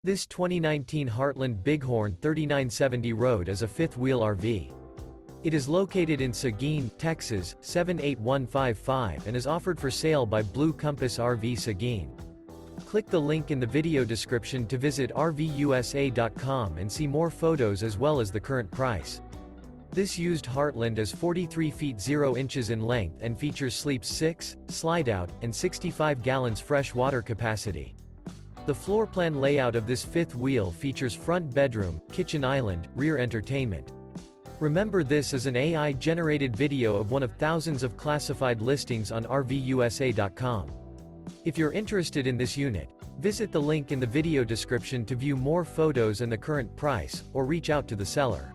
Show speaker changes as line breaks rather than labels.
This 2019 Heartland Bighorn 3970 Road is a fifth-wheel RV. It is located in Seguin, Texas, 78155 and is offered for sale by Blue Compass RV Seguin. Click the link in the video description to visit RVUSA.com and see more photos as well as the current price. This used Heartland is 43 feet 0 inches in length and features sleeps 6, Slideout, and 65 gallons fresh water capacity. The floor plan layout of this fifth wheel features front bedroom, kitchen island, rear entertainment. Remember, this is an AI-generated video of one of thousands of classified listings on RVUSA.com. If you're interested in this unit, visit the link in the video description to view more photos and the current price, or reach out to the seller.